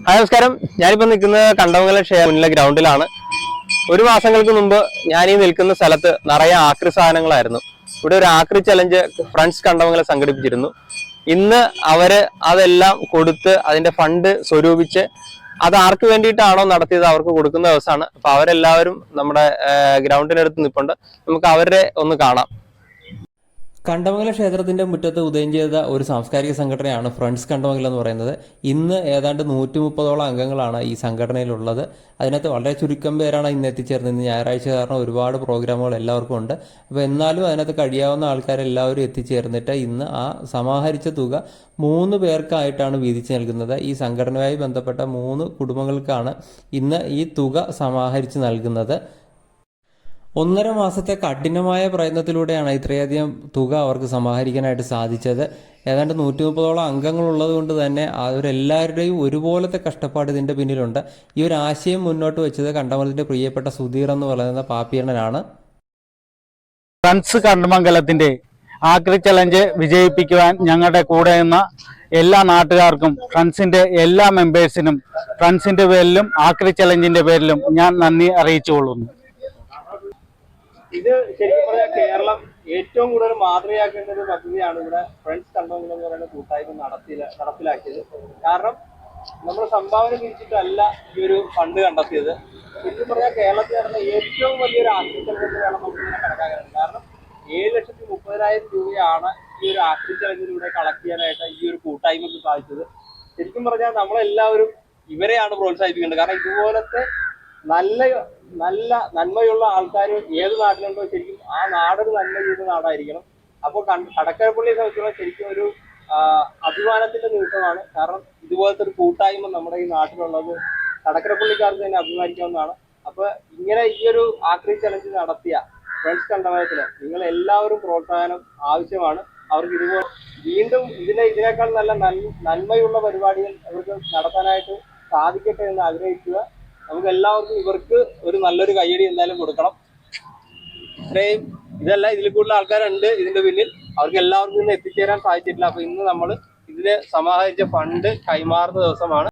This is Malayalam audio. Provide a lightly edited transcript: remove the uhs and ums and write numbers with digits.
നമസ്കാരം. ഞാനിപ്പോൾ നിൽക്കുന്നത് കണ്ടമംഗലം മുന്നിലെ ഗ്രൗണ്ടിലാണ്. ഒരു മാസങ്ങൾക്ക് മുമ്പ് ഞാൻ ഈ നിൽക്കുന്ന സ്ഥലത്ത് നിറയെ ആക്രി സാധനങ്ങളായിരുന്നു. ഇവിടെ ഒരു ആക്രി ചലഞ്ച് ഫ്രണ്ട്സ് കണ്ടമംഗലം സംഘടിപ്പിച്ചിരുന്നു. ഇന്ന് അവര് അതെല്ലാം കൊടുത്ത് അതിന്റെ ഫണ്ട് സ്വരൂപിച്ച് അത് ആർക്ക് വേണ്ടിയിട്ടാണോ നടത്തിയത് അവർക്ക് കൊടുക്കുന്ന ദിവസമാണ്. അപ്പൊ അവരെല്ലാവരും നമ്മുടെ ഗ്രൗണ്ടിനടുത്ത് നിൽപ്പുണ്ട്. നമുക്ക് അവരെ ഒന്ന് കാണാം. കണ്ടമംഗലം ക്ഷേത്രത്തിന്റെ മുറ്റത്ത് ഉദയം ചെയ്ത ഒരു സാംസ്കാരിക സംഘടനയാണ് ഫ്രണ്ട്സ് കണ്ടമംഗലം എന്ന് പറയുന്നത്. ഇന്ന് ഏതാണ്ട് 130ഓളം അംഗങ്ങളാണ് ഈ സംഘടനയിലുള്ളത്. അതിനകത്ത് വളരെ ചുരുക്കം പേരാണ് ഇന്ന് എത്തിച്ചേർന്നത്. ഇന്ന് ഞായറാഴ്ച കാരണം ഒരുപാട് പ്രോഗ്രാമുകൾ എല്ലാവർക്കും ഉണ്ട്. അപ്പോൾ എന്നാലും അതിനകത്ത് കഴിയാവുന്ന ആൾക്കാരെല്ലാവരും എത്തിച്ചേർന്നിട്ട് ഇന്ന് ആ സമാഹരിച്ച തുക 3 പേർക്കായിട്ടാണ് വീതിച്ചു നൽകുന്നത്. ഈ സംഘടനയുമായി ബന്ധപ്പെട്ട 3 കുടുംബങ്ങൾക്കാണ് ഇന്ന് ഈ തുക സമാഹരിച്ച് നൽകുന്നത്. 1.5 മാസത്തെ കഠിനമായ പ്രയത്നത്തിലൂടെയാണ് ഇത്രയധികം തുക അവർക്ക് സമാഹരിക്കാനായിട്ട് സാധിച്ചത്. ഏതാണ്ട് 130ഓളം അംഗങ്ങളുള്ളത് കൊണ്ട് തന്നെ അവരെല്ലാവരുടെയും ഒരുപോലത്തെ കഷ്ടപ്പാട് ഇതിൻ്റെ പിന്നിലുണ്ട്. ഈ ഒരു ആശയം മുന്നോട്ട് വെച്ചത് കണ്ടമംഗലത്തിൻ്റെ പ്രിയപ്പെട്ട സുധീർ എന്ന് പറയുന്ന പാപ്പിയണ്ണനാണ്. ഫ്രണ്ട്സ് കണ്ടമംഗലത്തിൻ്റെ ആക്രി ചലഞ്ച് വിജയിപ്പിക്കുവാൻ ഞങ്ങളുടെ കൂടെ നിന്ന എല്ലാ നാട്ടുകാർക്കും ഫ്രണ്ട്സിൻ്റെ എല്ലാ മെമ്പേഴ്സിനും ഫ്രണ്ട്സിൻ്റെ പേരിലും ആക്രി ചലഞ്ചിൻ്റെ പേരിലും ഞാൻ നന്ദി അറിയിച്ചുകൊള്ളുന്നു. ഇത് ശരിക്കും പറഞ്ഞാൽ കേരളം ഏറ്റവും കൂടുതൽ മാതൃകയാക്കേണ്ട ഒരു പദ്ധതിയാണ് ഇവിടെ ഫ്രണ്ട്സ് കണ്ടമംഗലം എന്ന് പറയുന്ന കൂട്ടായ്മ നടപ്പിലാക്കിയത്. കാരണം നമ്മൾ സംഭാവന തിരിച്ചിട്ടല്ല ഈ ഒരു ഫണ്ട് കണ്ടെത്തിയത്. ശരിക്കും പറഞ്ഞാൽ കേരളത്തിൽ നടന്ന ഏറ്റവും വലിയൊരു ആക്രി ചലഞ്ച് വേണം നമുക്കിങ്ങനെ കണക്കാക്കാനാണ്. കാരണം 7,30,000 രൂപയാണ് ഈ ഒരു ആക്രി ചലഞ്ചിലൂടെ കളക്ട് ചെയ്യാനായിട്ട് ഈ ഒരു കൂട്ടായ്മക്ക് സാധിച്ചത്. ശരിക്കും പറഞ്ഞാൽ നമ്മളെല്ലാവരും ഇവരെയാണ് പ്രോത്സാഹിപ്പിക്കേണ്ടത്. കാരണം ഇതുപോലത്തെ നല്ല നന്മയുള്ള ആൾക്കാർ ഏത് നാട്ടിലുണ്ടോ ശരിക്കും ആ നാടൊരു നന്മ ചെയ്യുന്ന നാടായിരിക്കണം. അപ്പോൾ കടക്കരപ്പള്ളിയെ സംബന്ധിച്ചുള്ള ശരിക്കും ഒരു അഭിമാനത്തിന്റെ നിമിഷമാണ്. കാരണം ഇതുപോലത്തെ ഒരു കൂട്ടായ്മ നമ്മുടെ ഈ നാട്ടിലുള്ളത് കടക്കരപ്പള്ളിക്കാർക്ക് തന്നെ അഭിമാനിക്കാവുന്നതാണ്. അപ്പൊ ഇങ്ങനെ ഈ ഒരു ആക്രി ചലഞ്ച് നടത്തിയ ഫ്രണ്ട്സ് കണ്ടമംഗലത്തിന് നിങ്ങൾ എല്ലാവരും പ്രോത്സാഹനം ആവശ്യമാണ്. അവർക്ക് ഇതുപോലെ വീണ്ടും ഇതിനേക്കാൾ നല്ല നന്മയുള്ള പരിപാടികൾ അവർക്ക് നടത്താനായിട്ട് സാധിക്കട്ടെ എന്ന് ആഗ്രഹിക്കുക. നമുക്ക് എല്ലാവർക്കും ഇവർക്ക് ഒരു നല്ലൊരു കയ്യടി എന്തായാലും കൊടുക്കണം. ഇത്രയും ഇതല്ല, ഇതിൽ കൂടുതൽ ആൾക്കാരുണ്ട് ഇതിന്റെ പിന്നിൽ. അവർക്ക് എല്ലാവർക്കും ഇന്ന് എത്തിച്ചേരാൻ സാധിച്ചിട്ടില്ല. അപ്പൊ ഇന്ന് നമ്മൾ ഇതിന് സമാഹരിച്ച ഫണ്ട് കൈമാറുന്ന ദിവസമാണ്.